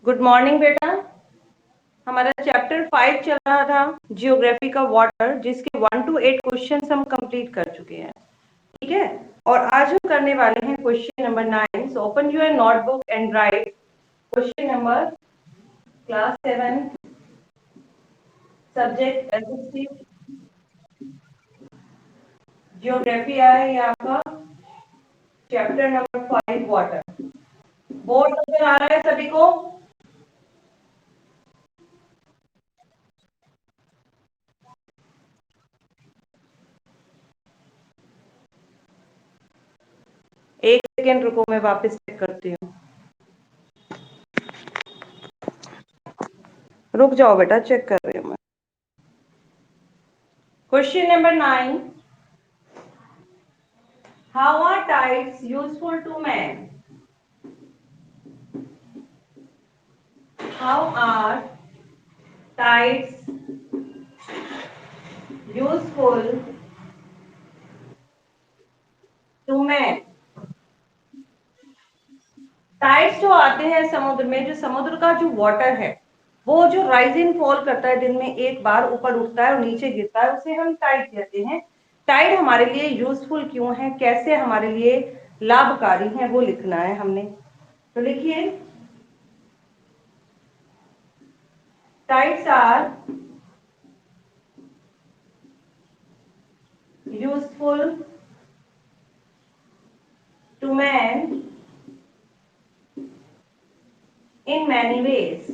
Good morning बेटा। हमारा chapter 5 चल रहा था जियोग्राफी का वाटर, जिसके 1 to 8 क्वेश्चन हम कंप्लीट कर चुके हैं। ठीक है, और आज हम करने वाले हैं question number 9। So open your notebook and right question number class 7 subject geography है ये आपका चैप्टर नंबर 5 वाटर। बोर्ड नजर आ रहा है सभी को? एक सेकेंड रुको, मैं वापस चेक करती हूँ। रुक जाओ बेटा, चेक कर रही हूँ मैं। Question number 9, how are tides useful to man? How are tides useful to man? Tides जो आते हैं समुद्र में, जो समुद्र का जो वाटर है वो जो राइज एंड फॉल करता है, दिन में एक बार ऊपर उठता है और नीचे गिरता है, उसे हम टाइड कहते हैं। टाइड हमारे लिए यूजफुल क्यों है, कैसे हमारे लिए लाभकारी है, वो लिखना है हमने। तो लिखिए, tides are useful to man in many ways.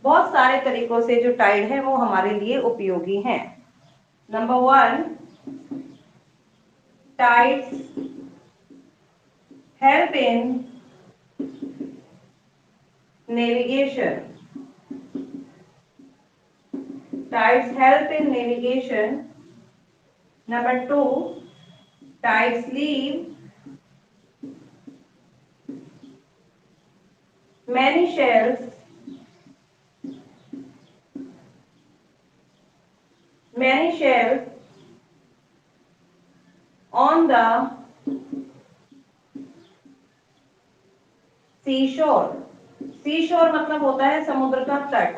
बहुत सारे तरीकों से जो टाइड है वो हमारे लिए उपयोगी हैं। Number 1, tides help in navigation. Tides help in navigation. Number 2, tides leave many shells on the seashore. seashore मतलब होता है समुद्र का तट।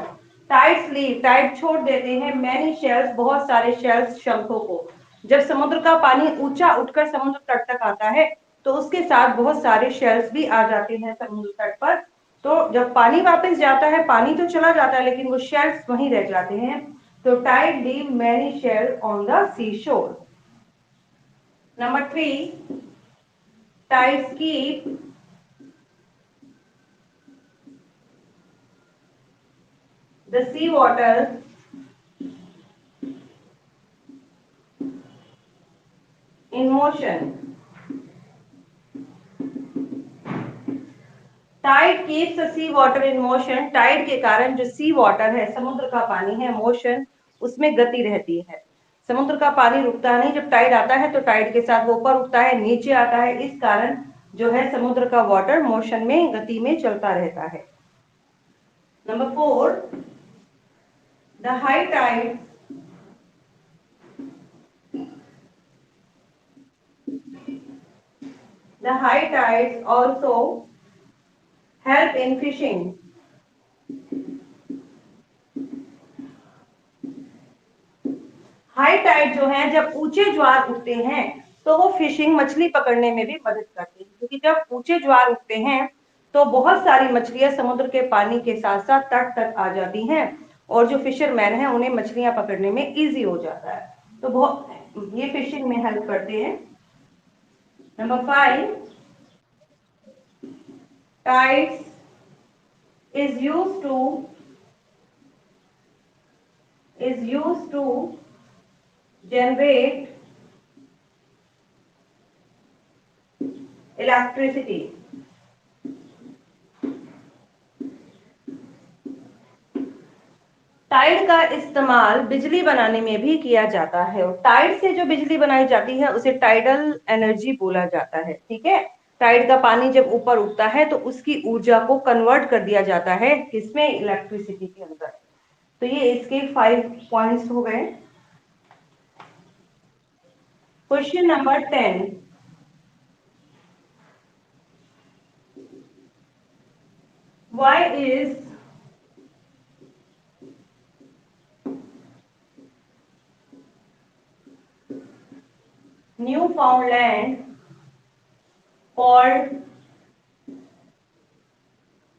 टाइड्स लीव, टाइड छोड़ देते हैं, मैनी शेल्स बहुत सारे शेल्स, शंखों को। जब समुद्र का पानी ऊंचा उठकर समुद्र तट तक आता है तो उसके साथ बहुत सारे शेल्स भी आ जाते हैं समुद्र तट पर। तो जब पानी वापस जाता है, पानी तो चला जाता है लेकिन वो शेल्स वहीं रह जाते हैं। तो tide leave many shell on the sea shore. Number 3, tides keep the sea water in motion. Tide keeps the sea water in motion. Tide के कारण जो सी वाटर है, समुद्र का पानी है, मोशन, उसमें गति रहती है। समुद्र का पानी रुकता नहीं, जब टाइड आता है तो टाइड के साथ वो ऊपर उठता है, नीचे आता है, इस कारण जो है समुद्र का वाटर मोशन में, गति में चलता रहता है। नंबर 4, the high tide also help in fishing. High tide जो है, जब ऊंचे ज्वार उठते हैं तो वो फिशिंग, मछली पकड़ने में भी मदद करते हैं, क्योंकि जब ऊंचे ज्वार उठते हैं तो बहुत सारी मछलियां समुद्र के पानी के साथ साथ तट तक आ जाती हैं और जो फिशरमैन है उन्हें मछलियां पकड़ने में इजी हो जाता है। तो बहुत ये फिशिंग में हेल्प करते हैं। नंबर 5, tides is used to generate electricity. Tide का इस्तेमाल बिजली बनाने में भी किया जाता है और टाइड से जो बिजली बनाई जाती है उसे टाइडल एनर्जी बोला जाता है। ठीक है, टाइड का पानी जब ऊपर उठता है तो उसकी ऊर्जा को कन्वर्ट कर दिया जाता है किसमें, इलेक्ट्रिसिटी के अंदर। तो ये इसके 5 पॉइंट्स हो गए। Question number 10, Why is Newfoundland called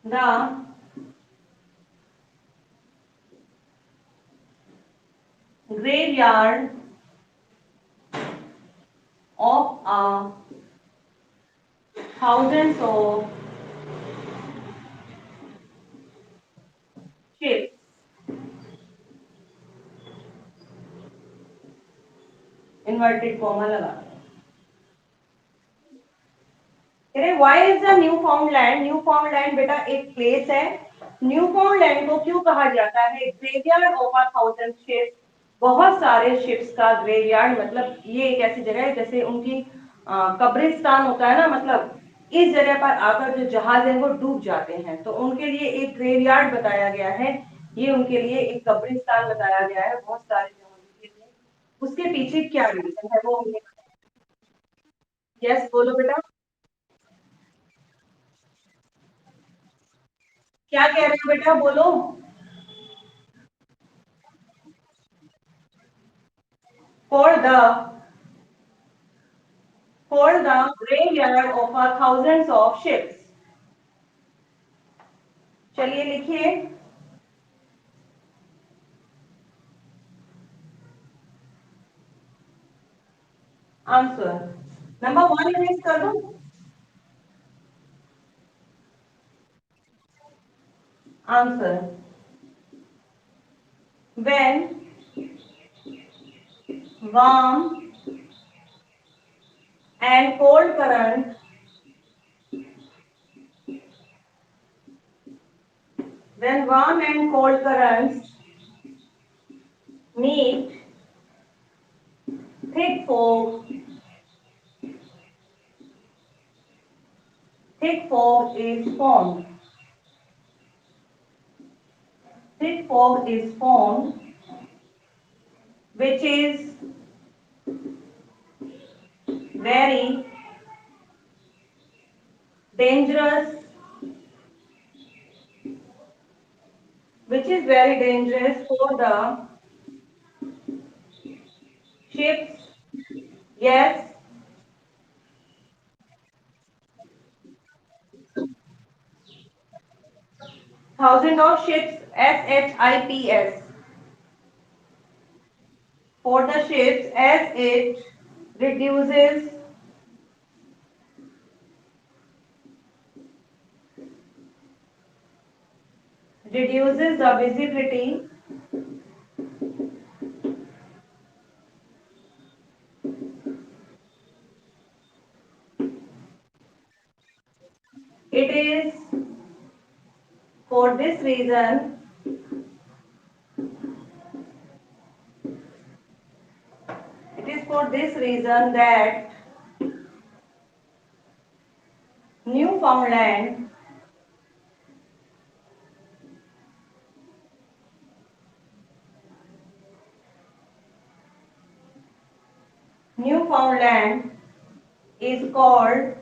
the graveyard of thousands of ships? Inverted comma लगा। Why is the Newfoundland? Newfoundland बेटा एक प्लेस है। न्यूफाउंडलैंड को क्यों कहा जाता है graveyard of a thousand ships? बहुत सारे शिप्स का ग्रेवयार्ड, मतलब ये एक ऐसी जगह है जैसे उनकी कब्रिस्तान होता है ना, मतलब इस जगह पर आकर जो जहाज है वो डूब जाते हैं, तो उनके लिए एक ग्रेवयार्ड बताया गया है, ये उनके लिए एक कब्रिस्तान बताया गया है बहुत सारे जहाजों के लिए। उसके पीछे क्या रीजन है वो हमें। यस बोलो बेटा। क्या कह रहे हो बेटा, बोलो। For the graveyard of a thousands of ships. चलिए लिखिए आंसर। नंबर वन इरेज कर दो। Answer, when warm and cold current, when warm and cold currents meet, thick fog, thick fog is formed. Thick fog is formed, which is very dangerous, which is very dangerous for the ships. Yes, thousand of ships, SHIPS, for the ships as it reduces reduces the visibility, it is for this reason, it is for this reason that Newfoundland Newfoundland is called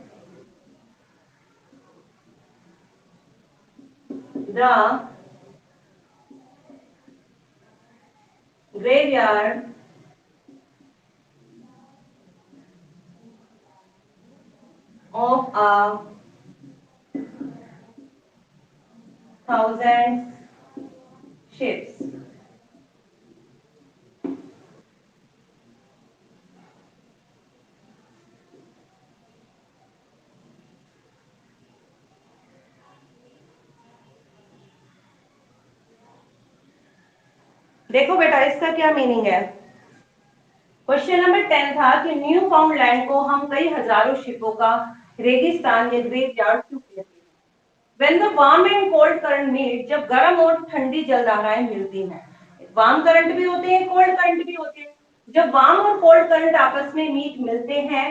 the graveyard of a thousand ships. देखो बेटा इसका क्या meaning है। Question number 10 था कि new फाउंडलैंड को हम कई हजारों शिपों का रेगिस्तान या ग्रेवयार्ड क्यों कहते हैं। When the warm and cold current meet, जब गर्म और ठंडी जलधाराएं मिलती हैं, वार्म करंट भी होते हैं कोल्ड करंट भी होते हैं, जब वार्म और कोल्ड करंट आपस में मीट मिलते हैं,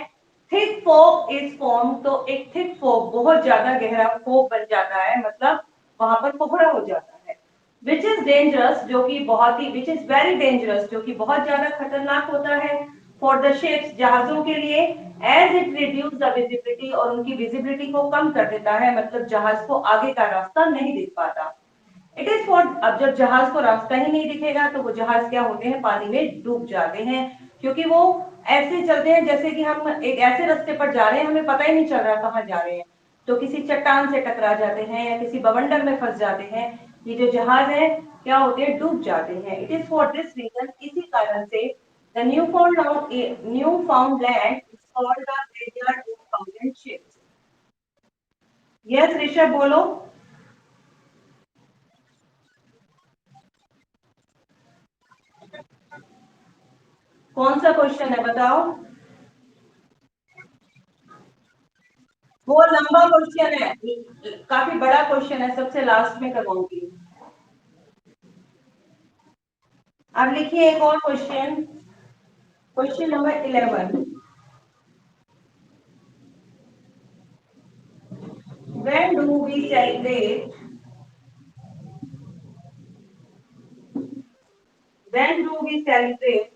थिक फॉग इज फॉर्म, तो एक थिक फॉग बहुत ज्यादा गहरा फॉग बन जाता है, मतलब वहां पर कोहरा हो जाता है, विच इज डेंजरस, जो कि बहुत ही, विच इज वेरी डेंजरस, जो कि बहुत ज्यादा खतरनाक होता है, फॉर द शिप्स, जहाजों के लिए, as it reduce the visibility, और उनकी विजिबिलिटी को कम कर देता है, मतलब जहाज को आगे का रास्ता नहीं दिख पाता। इट इज फॉर, अब जब जहाज को रास्ता ही नहीं दिखेगा तो वो जहाज क्या होते हैं, पानी में डूब जाते हैं, क्योंकि वो ऐसे चलते हैं जैसे कि हम एक ऐसे रास्ते पर जा रहे हैं, हमें पता ही नहीं चल रहा कहाँ जा रहे हैं, तो किसी चट्टान से टकरा जाते हैं या किसी बवंडर में फंस जाते हैं। ये जो जहाज है क्या होते हैं, डूब जाते हैं। It is for this reason, इसी कारण से the new found land is called the graveyard of thousand ships. Yes Rishabh बोलो। कौन सा क्वेश्चन है बताओ। वो लंबा क्वेश्चन है, काफी बड़ा क्वेश्चन है, सबसे लास्ट में करवाऊंगी। अब लिखिए एक और question, question number 11। When do we celebrate, when do we celebrate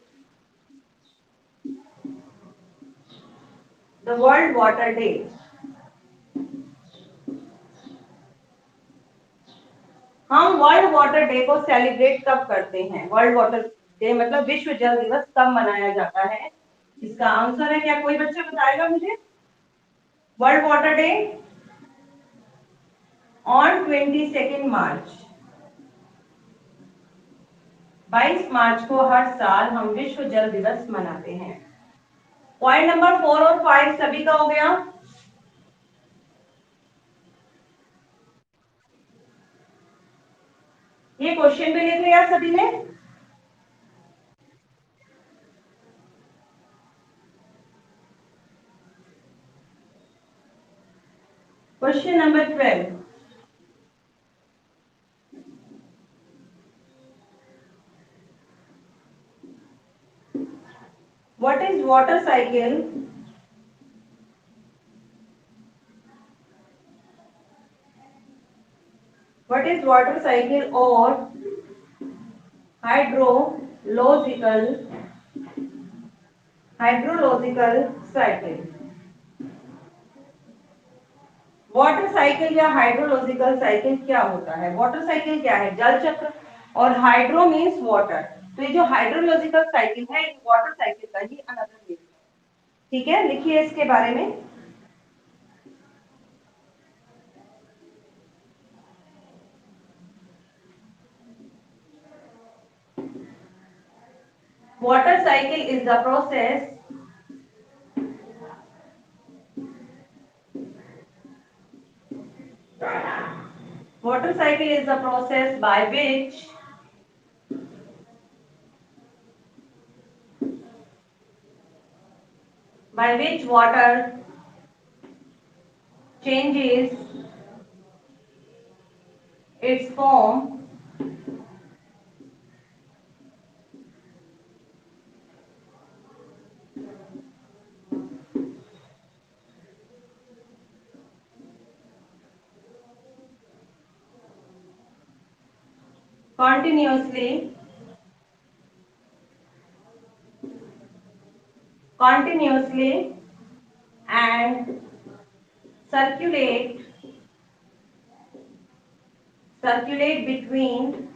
the World Water Day? हम वर्ल्ड वाटर डे को सेलिब्रेट कब करते हैं, वर्ल्ड वाटर डे मतलब विश्व जल दिवस कब मनाया जाता है? इसका आंसर है, क्या कोई बच्चा बताएगा मुझे? वर्ल्ड वाटर डे ऑन 22 मार्च। 22 मार्च को हर साल हम विश्व जल दिवस मनाते हैं। पॉइंट नंबर 4 और 5 सभी का हो गया। ये क्वेश्चन भी लिख लिया सभी ने। Question number 12। What is water cycle? What is water cycle और hydrological hydrological cycle? Water cycle या हाइड्रोलॉजिकल साइकिल क्या होता है? वाटर साइकिल क्या है? जल चक्र। और हाइड्रो मीन्स वाटर, तो ये जो हाइड्रोलॉजिकल साइकिल है ये वाटर साइकिल का ही अनदर नेम है। ठीक है, लिखिए इसके बारे में। Water cycle is the process water cycle is the process by which water changes its form continuously and circulate between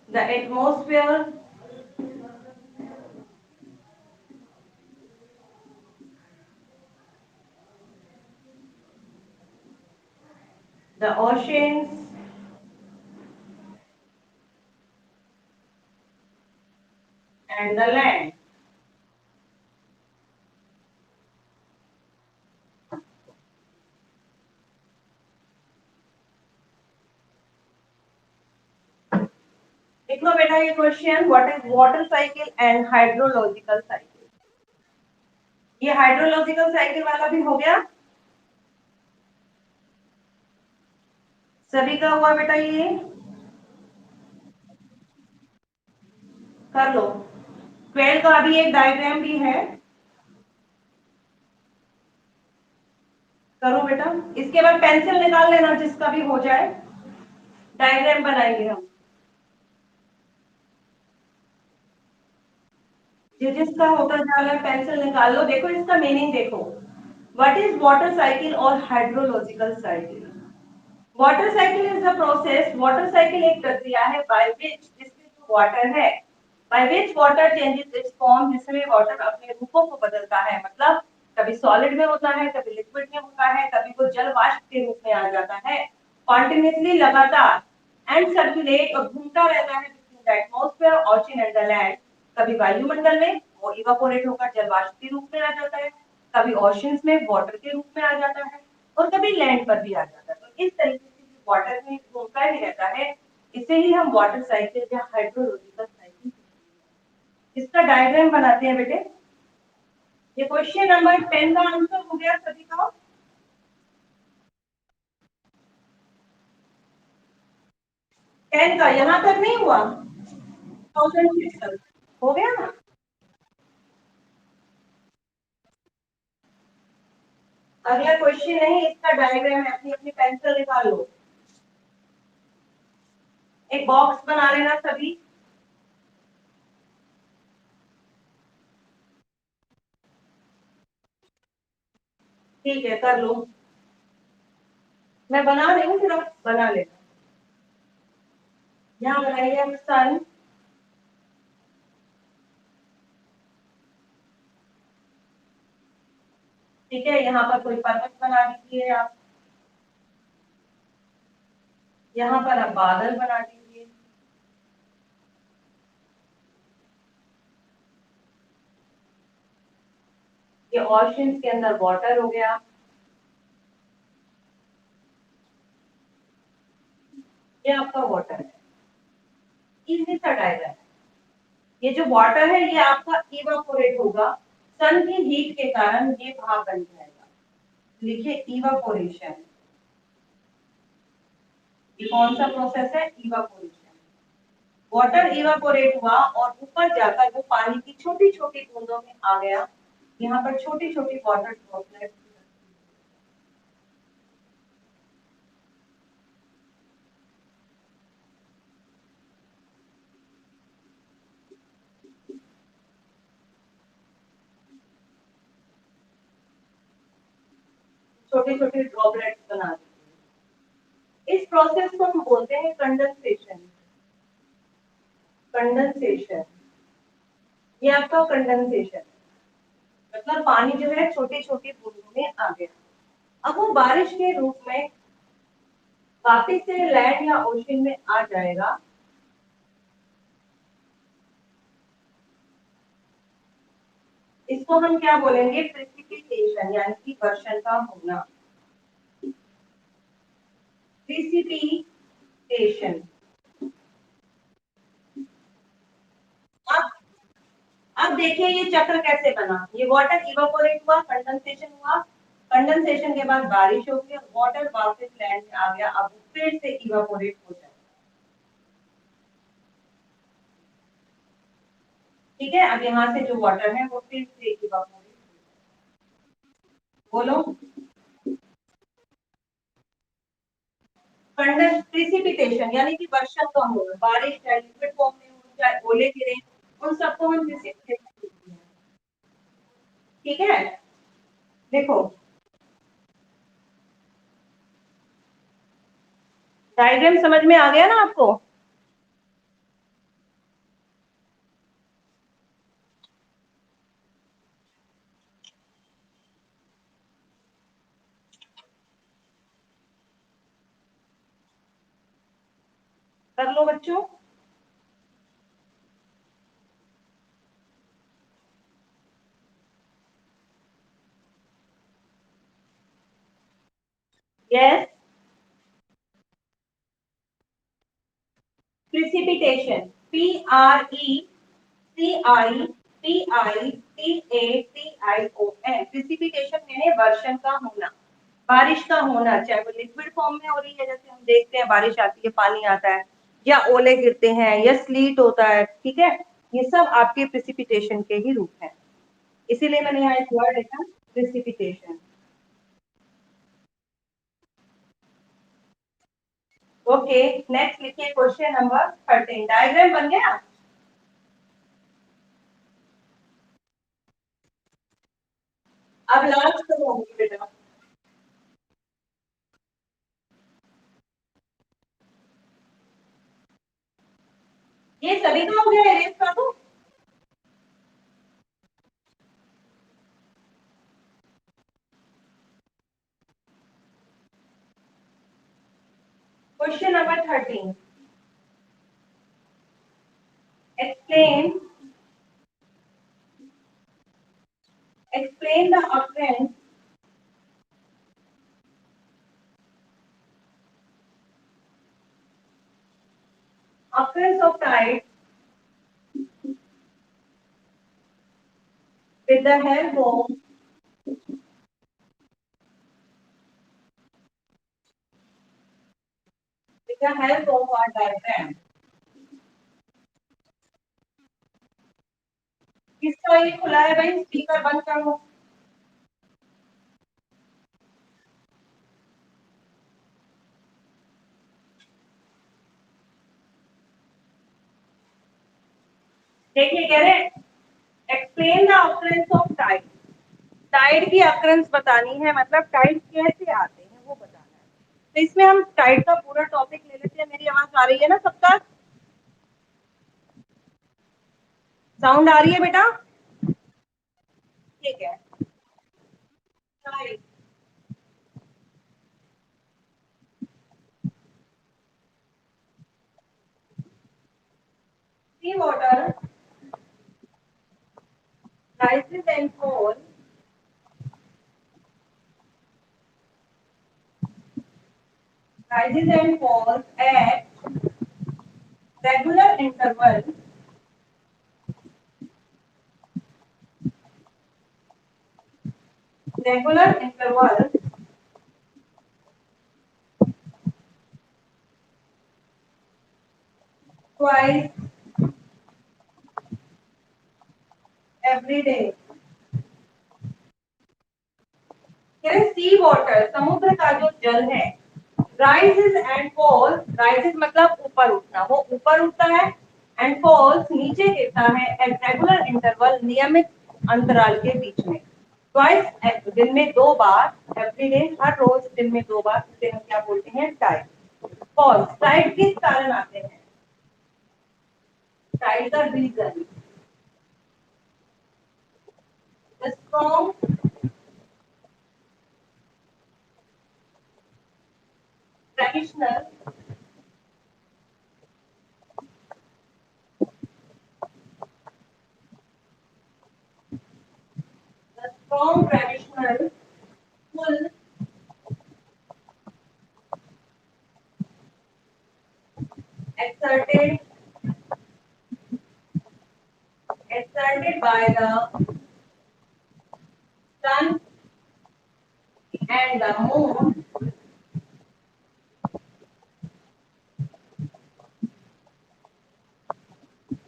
the atmosphere, the oceans, and the land. देखो बेटा ये question, what is water cycle and hydrological cycle. ये hydrological cycle वाला भी हो गया, सभी का हुआ बेटा ये, कर लो। 12 का अभी एक डायग्राम भी है, करो बेटा। इसके बाद पेंसिल निकाल लेना जिसका भी हो जाए, डायग्राम बनाएंगे हम। जिसका होता जा रहा है पेंसिल निकाल लो। देखो इसका मीनिंग देखो, व्हाट इज वाटर साइकिल और hydrological cycle. Water cycle is the process, water cycle एक प्रक्रिया है बाय विच, जिसमें जो वाटर है, by which water changes it's form, जिसमें वाटर अपने रूपों को बदलता है। मतलब कभी सॉलिड में होता है, कभी लिक्विड में होता है, कभी वो जल वाष्प के रूप में आ जाता है कॉन्टिन्यूसली, लगातार, एंड सर्कुलेट, और घूमता रहता है between the atmosphere, ocean and the land. कभी वायुमंडल में वो इवापोरेट होकर जल वाष्प के रूप में आ जाता है, कभी ओशंस में वाटर के रूप में आ जाता है, और कभी लैंड पर भी आ जाता है। तो इस तरीके से वाटर में घूमता ही रहता है, इसे ही हम वाटर साइकिल या हाइड्रोलॉजिकल साइकिल, इसका डायग्राम बनाते हैं बेटे। ये क्वेश्चन नंबर 10 का आंसर हो गया सभी का। 10 का यहाँ तक नहीं हुआ, 1006 हो गया ना। अगला क्वेश्चन नहीं, इसका डायग्राम है, अपनी अपनी पेंसिल निकाल लो, एक बॉक्स बना लेना सभी। ठीक है कर लो, मैं बना रही हूँ, फिर आप बना लेना। यहाँ बनाइए सन। ठीक है, यहाँ पर कोई पर्वत बना दीजिए आप, यहाँ पर आप बादल बना दीजिए, ये ओशन के अंदर वाटर हो गया, ये आपका वाटर है। इजी सा डायग्राम। ये जो वाटर है ये आपका इवापोरेट होगा, सन की हीट के कारण ये भाप बन जाएगा। लिखिए इवापोरेशन, ये कौन सा प्रोसेस है, इवापोरेशन। वाटर इवापोरेट हुआ और ऊपर जाकर वो पानी की छोटी छोटी बूंदों में आ गया, यहाँ पर छोटी छोटी वाटर ड्रॉपलेट। छोटे छोटे ड्रॉपलेट्स बना दी। इस प्रोसेस को हम बोलते हैं कंडेंसेशन। कंडेंसेशन, ये आपका कंडेंसेशन, मतलब पानी जो है छोटी छोटी बूंदों में आ गया, अब वो बारिश के रूप में वापिस से लैंड या ओशन में आ जाएगा। इसको हम क्या बोलेंगे, प्रेसिपिटेशन, यानी कि वर्षण का होना। प्रेसिपिटेशन। अब अब देखिए ये चक्र कैसे बना, ये वाटर इवापोरेट हुआ, कंडेंसेशन हुआ, कंडेंसेशन के बाद बारिश हो गई, वाटर वापस लैंड में आ गया, अब फिर से इवापोरेट हो जाए। ठीक है, अब यहाँ से जो वाटर है वो फिर से इवापोरेट, बोलो। कंडेंस प्रिसिपिटेशन यानी कि वर्षा का होना, बारिश चाहे लिक्विड फॉर्म में हो चाहे ओले गिरे, उन सबको हम प्रिसिपिटेशन कहते हैं। ठीक है, देखो डायग्राम समझ में आ गया ना आपको। कर लो बच्चों। यस, प्रिसिपिटेशन, PRECIPITATION, प्रिसिपिटेशन यानी वर्षण का होना, बारिश का होना, चाहे वो लिक्विड फॉर्म में हो रही है, जैसे हम देखते हैं बारिश आती है पानी आता है, या ओले गिरते हैं, या स्लीट होता है। ठीक है, ये सब आपके प्रिसिपिटेशन के ही रूप हैं, इसीलिए मैंने यहाँ एक वर्ड लिखा, प्रिसिपिटेशन। ओके, नेक्स्ट लिखिए क्वेश्चन नंबर 13, डायग्राम बन गया। अब लास्ट करूंगी बेटा। ये सभी का हो गया, इरेज कर दूं? Question number 13, explain explain the occurrence of tide with the help of our diagram। किसका ये खुला है भाई, स्पीकर बंद करो। देखिए कह रहे explain the occurrence of tide. Tide की occurrence बतानी है, मतलब टाइड कैसे आते हैं वो बताना है। तो इसमें हम टाइड का पूरा टॉपिक ले लेते हैं। मेरी आवाज आ रही है ना सबका? साउंड आ रही है बेटा? ठीक है। Tide, sea water rises and falls at regular interval regular interval twice every day। C water, समुद्र का जो जल है, राइजेस एंड फॉल्स, राइजेस मतलब ऊपर उठना, वो ऊपर उठता है, एंड फॉल्स नीचे गिरता है, एट रेगुलर इंटरवल, नियमित अंतराल के बीच में। ट्वाइस, दिन में दो बार, एवरी डे, हर रोज दिन में दो बार, उसे हम क्या बोलते हैं? टाइड। फॉल्स, टाइड किस कारण आते हैं? टाइड का reason, strong traditional strong traditional pull exerted by the sun and the moon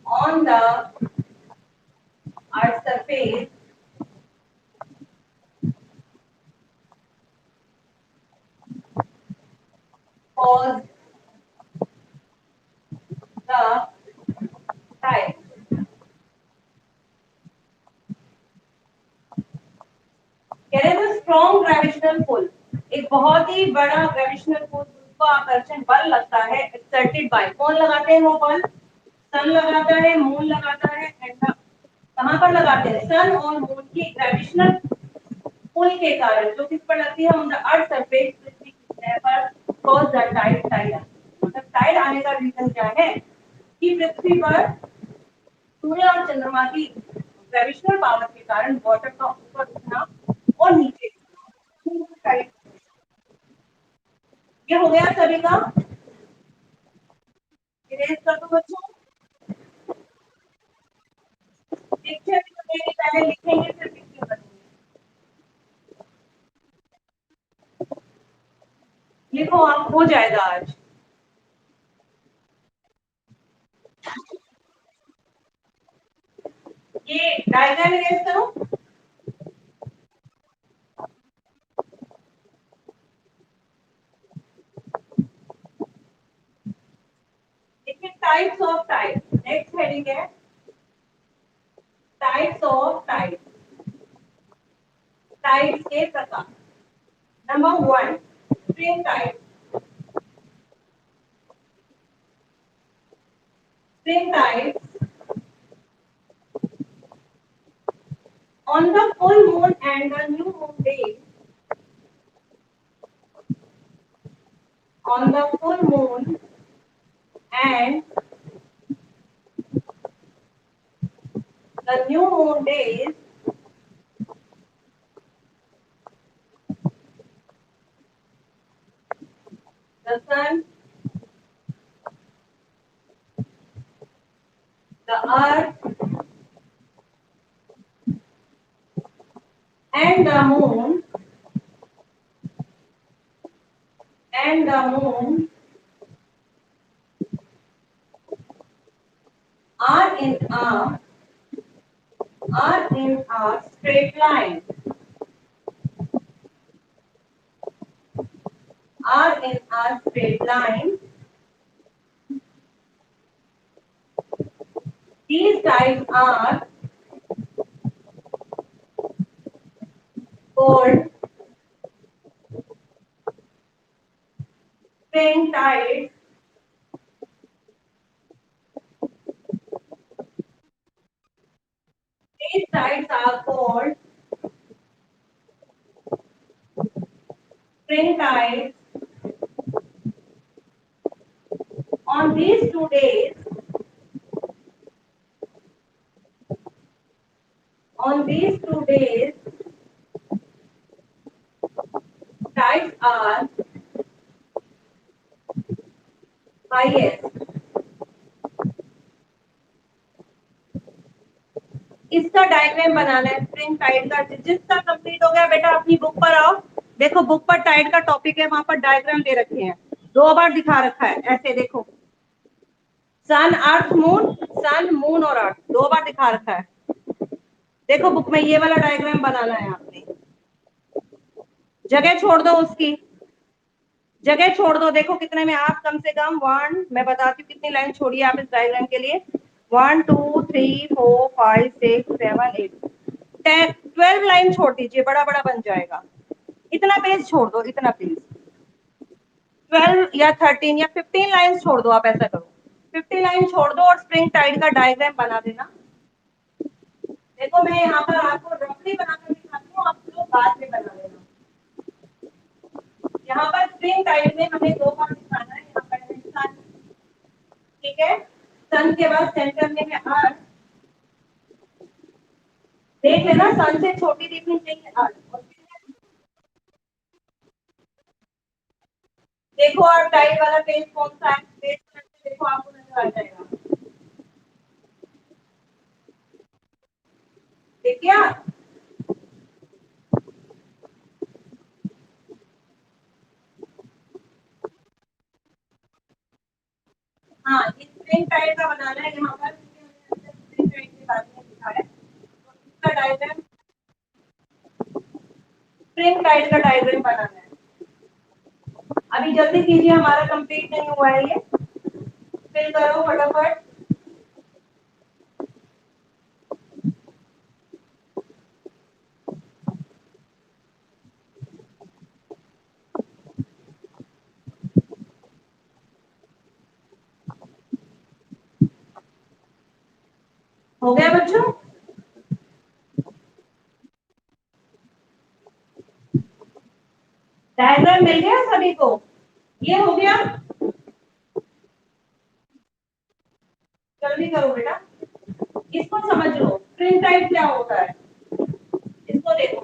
on the earth's surface cause the tide। कह रहे हैं स्ट्रॉन्ग ग्रेविटेशनल पुल, एक बहुत ही बड़ा ग्रेविटेशनल पुल, उसको आकर्षण बल लगता है, एक्सर्टेड बाय, कौन लगाते हैं वो बल? सन लगाता है, मून लगाता है, कहां पर लगाते हैं? सन और मून की ग्रेविटेशनल पुल के कारण, जो किस पर लगती है? ऑन द अर्थ सरफेस, पृथ्वी की सतह पर, कॉज द टाइड, टाइड। मतलब टाइड आने का रीजन क्या है? कि पृथ्वी पर सूर्य और चंद्रमा की ग्रेविटेशनल पावर के कारण वाटर का ऊपर उठना और नीचे गिरना। ये हो गया सभी का। इरेज कर दो बच्चों। पिक्चर भी बनेगी, पहले लिखेंगे फिर पिक्चर बनेगी। लिखो, आप हो जाएगा आज। ये डायग्राम इरेज करो। देखिए types of tide, next heading है टाइप्स ऑफ टाइड। टाइड्स के प्रकार। नंबर 1, spring tide. Spring tide on the full moon and the new moon days. On the full moon and the new moon days, the sun, the earth, and the moon and the moon are in a straight line. Are in a straight line. These tides are called spring tides. These tides are called spring tides. On these 2 days, on these 2 days, tides are highest. इसका diagram बनाना है spring Tide का। जिसका complete हो गया बेटा अपनी book पर आओ। देखो बुक पर टाइड का टॉपिक है, वहां पर डायग्राम दे रखे हैं, 2 बार दिखा रखा है। ऐसे देखो, सन अर्थ मून, सन मून और अर्थ 2 बार दिखा रखा है। देखो बुक में ये वाला डायग्राम बनाना है आपने। जगह छोड़ दो, उसकी जगह छोड़ दो। देखो कितने में आप कम से कम मैं बताती हूँ कितनी लाइन छोड़िए आप इस डायग्राम के लिए। 1 2 3 4 5 6 7 8 10 12 लाइन छोड़ दीजिए, बड़ा बड़ा बन जाएगा। इतना पेज छोड़ दो, इतना पेज 12 या 13 या 15 लाइन छोड़ दो। आप ऐसा करो 50 लाइन छोड़ दो और स्प्रिंग टाइड का डायग्राम बना देना। देखो मैं यहाँ पर आपको रफली बनाकर दिखाती हूँ, आप लोग बाद में बना लेना। यहाँ पर स्प्रिंग टाइड में हमें 2 बार दिखाना है। यहाँ पर है सन, ठीक है, सन के बाद सेंटर में है अर्थ। देख लेना सन से छोटी दिखनी चाहिए अर्थ। देखो और टाइड वाला पेज कौन सा है, पेज करके देखो आपको नजर आ जाएगा। देखिए हाँ, स्प्रिंग टाइड का बनाना है। यहाँ पर स्प्रिंग टाइड के बारे में लिखा है, तो इसका डायग्राम स्प्रिंग टाइड का डायग्राम बनाना है। अभी जल्दी कीजिए, हमारा कंप्लीट नहीं हुआ है ये, फिल करो फटाफट। हो गया बच्चों? डायग्राम मिल गया सभी को? ये हो गया, जल्दी करो बेटा। इसको समझ लो स्प्रिंग टाइड क्या होता है, इसको देखो।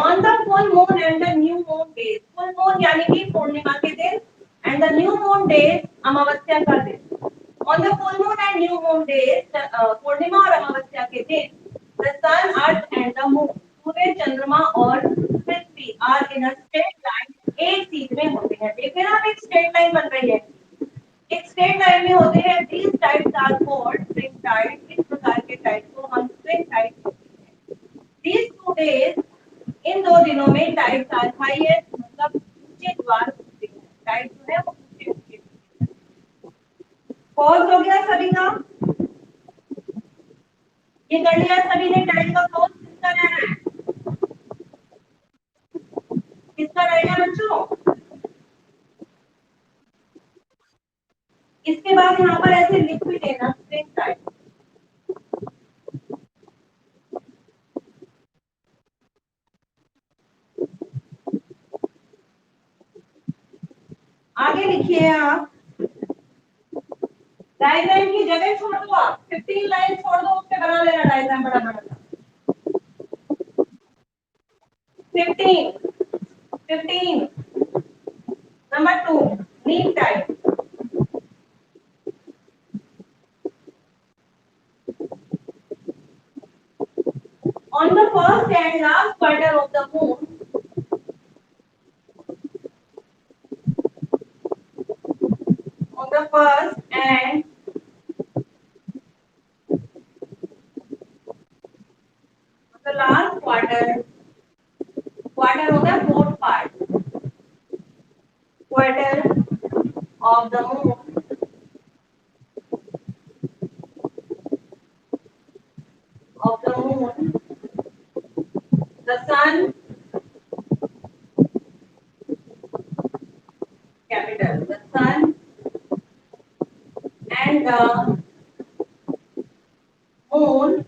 On the full moon and the new moon days, full moon यानी कि पूर्णिमा के दिन, and the new moon days अमावस्या का दिन। On the full moon and new moon days, पूर्णिमा और अमावस्या के दिन, the sun earth and the moon, सूर्य चंद्रमा और पृथ्वी are in a straight line, एक सीध में होते हैं। देखिए ना, एक स्ट्रेट लाइन बन रही है, एक स्ट्रेट लाइन में होते हैं। These tides are called spring tide, इस प्रकार के टाइड को हम स्प्रिंग टाइड कहते हैं। दीज 2 days, इन 2 दिनों में टाइड्स आर हाईएस्ट, मतलब ऊंचे ज्वार उठते हैं। टाइड जो है वो ऊंचे ऊंचे होते हैं। पॉज हो गया सभी का? ये कर लिया सभी ने? टाइड का पॉज किसका रहना है? रहेगा बच्चों। इसके बाद यहाँ पर ऐसे लिख भी देना स्प्रिंग टाइट। आगे लिखिए आप, डायग्राम की जगह छोड़ दो, आप 15 लाइन छोड़ दो, उस पे बना लेना डायग्राम बड़ा बड़ा। 15 15 number 2 need tight. On the first and last quarter of the moon, on the first and the last quarter, quarter हो गया fourth part, quarter of the moon, of the moon, the sun, capital, the sun and the moon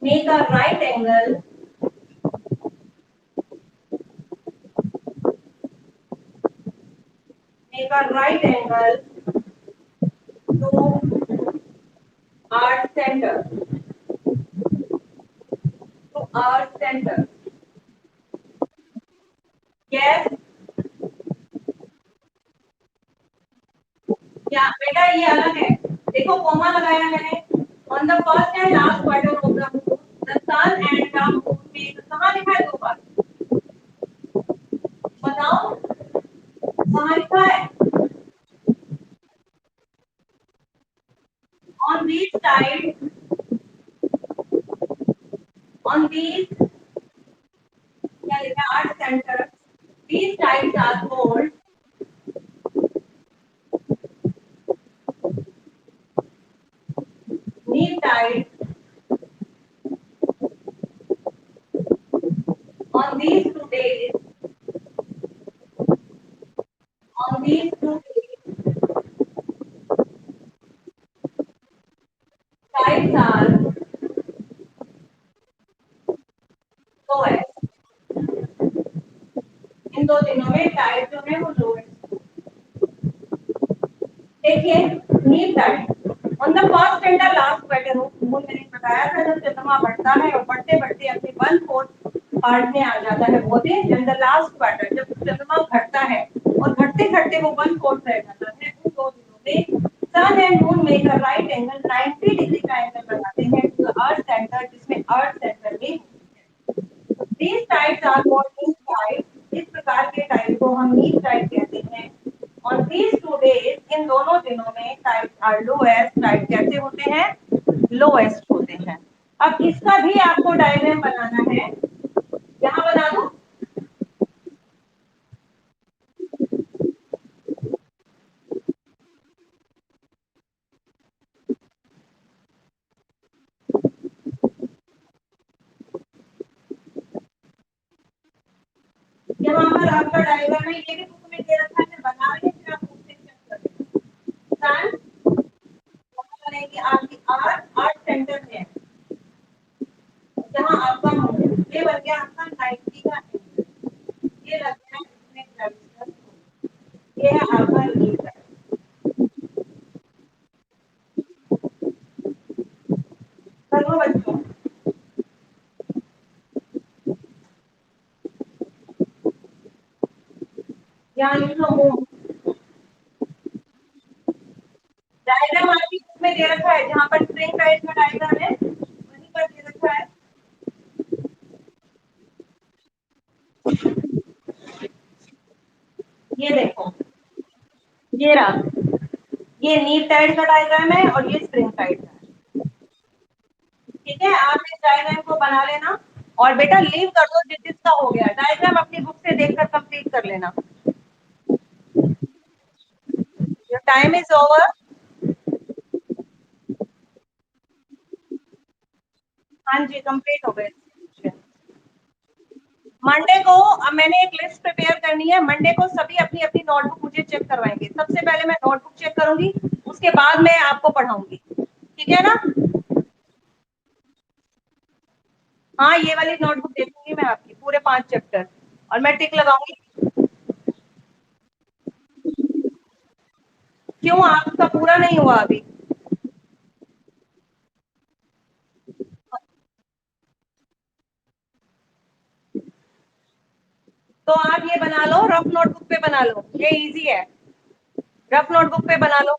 make a right angle, make a right angle to earth center, to earth center. Yes, क्या बेटा ये अलग है, देखो comma लगाया मैंने। On the first and last quarter of the moon the sun and the moon make, कहाँ लिखा है दो बार बताओ, कहाँ लिखा है? On this side, on this क्या लिखा है earth centre, these sides are called, these sides on these 2 days, on these 2 days sides are lowest, इन दो दिनों में टाइड जो है वो लोएस्ट। देखिए neap tide on the first and the last quarter of moon, मैंने बताया था जब चंद्रमा बढ़ता है और बढ़ते बढ़ते अपने 1/4 पार्ट में आ जाता है, वो दिन इन द लास्ट क्वार्टर जब चंद्रमा घटता है और घटते घटते वो 1/4 रह जाता है, उन दो दिनों में sun and moon make a right angle 90 degree का एंगल बनाते हैं टू द अर्थ सेंटर, जिसमें अर्थ सेंटर में these tides are called neap tides, इस प्रकार के टाइड को हम नीप टाइड कहते हैं। On these 2 days, इन दोनों दिनों में टाइड्स आर लोएस्ट, टाइड कैसे होते हैं? लोएस्ट होते हैं। अब इसका भी आपको डायग्राम बनाना है, यहाँ बना दो। यहाँ पर आपका डायग्राम है, ये भी बुक में दे रखा है, मैं बना रही हूँ, फिर आप बुक से चेक कर लेना। सन बनेगी आपकी आर्ट, आर्ट सेंटर में है, जहाँ आपका ये बन गया आपका 90 का एंगल, ये लग गया है इसमें ग्रेविटेशन, ये है आपका नीप टाइड। करो बच्चों, यहाँ लिख लो मून, डायग्राम आपकी बुक में दे रखा है, जहाँ पर स्प्रिंग टाइड का डायग्राम है वहीं पर दे रखा है। ये देखो, ये रहा, ये नीप टाइड का डायग्राम है और ये स्प्रिंग टाइड का है। ठीक है, आप इस डायग्राम को बना लेना और बेटा लीव कर दो जिस जिसका हो गया, डायग्राम अपनी बुक से देखकर कंप्लीट कर लेना। Your time is over. हाँ जी, कंप्लीट हो गए। मंडे को अब मैंने एक लिस्ट प्रिपेयर करनी है। मंडे को सभी अपनी अपनी नोटबुक मुझे चेक करवाएंगे। सबसे पहले मैं नोटबुक चेक करूंगी, उसके बाद मैं आपको पढ़ाऊंगी, ठीक है ना? हाँ, ये वाली नोटबुक देखूंगी मैं आपकी, पूरे 5 चैप्टर, और मैं टिक लगाऊंगी। क्यों, आपका पूरा नहीं हुआ अभी? तो आप ये बना लो, रफ नोटबुक पे बना लो, ये इजी है। रफ नोटबुक पे बना लो।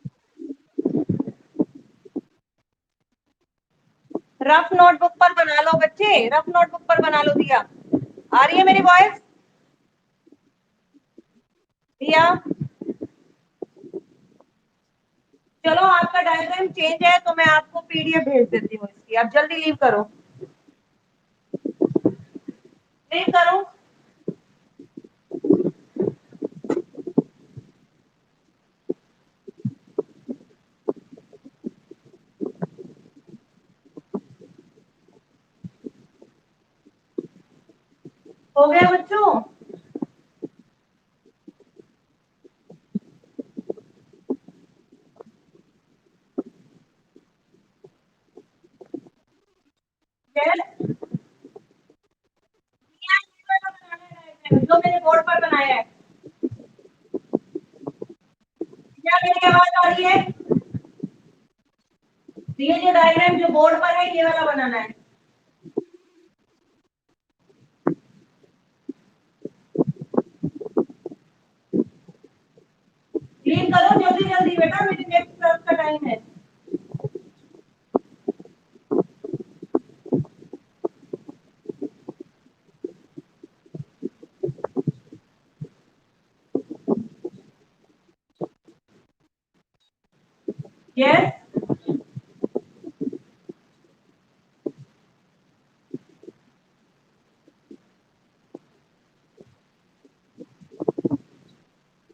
रफ नोटबुक पर बना लो बच्चे, रफ नोटबुक पर बना लो। दिया, आ रही है मेरी वॉइस? दिया, चलो आपका डायग्राम चेंज है तो मैं आपको पीडीएफ भेज देती हूँ इसकी। आप जल्दी लीव करो, लीव करो। हो गया बच्चों? Yes? जो मैंने बोर्ड पर बनाया है, क्या मेरी आवाज आ रही है? ये जो डायग्राम जो बोर्ड पर है, ये वाला बनाना है। लीव करो जल्दी जल्दी बेटा, मेरी नेक्स्ट क्लास का टाइम है। यस,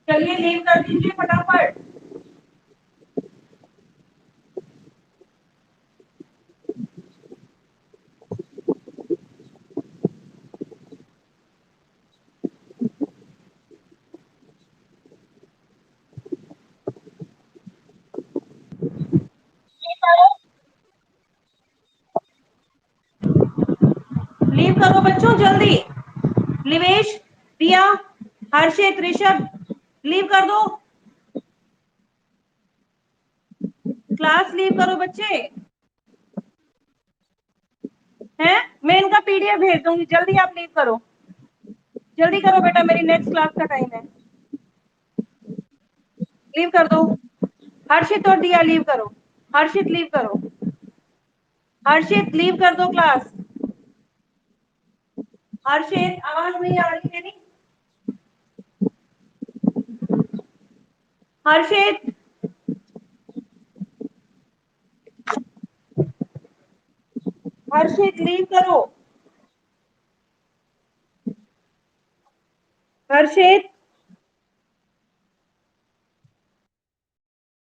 चलिए लीव कर दीजिए फटाफट। लीव करो बच्चों जल्दी। लिवेश, दिया, हर्षित, ऋषभ, लीव कर दो। क्लास लीव करो बच्चे। हैं, मैं इनका पीडीएफ भेज दूंगी, जल्दी आप लीव करो। जल्दी करो बेटा, मेरी नेक्स्ट क्लास का टाइम है। लीव कर दो। हर्षित और दिया लीव करो। हर्षित लीव करो। हर्षित लीव कर दो क्लास। हर्षित, आवाज नहीं आ रही मेरी? हर्षित, हर्षित लीव करो। हर्षित,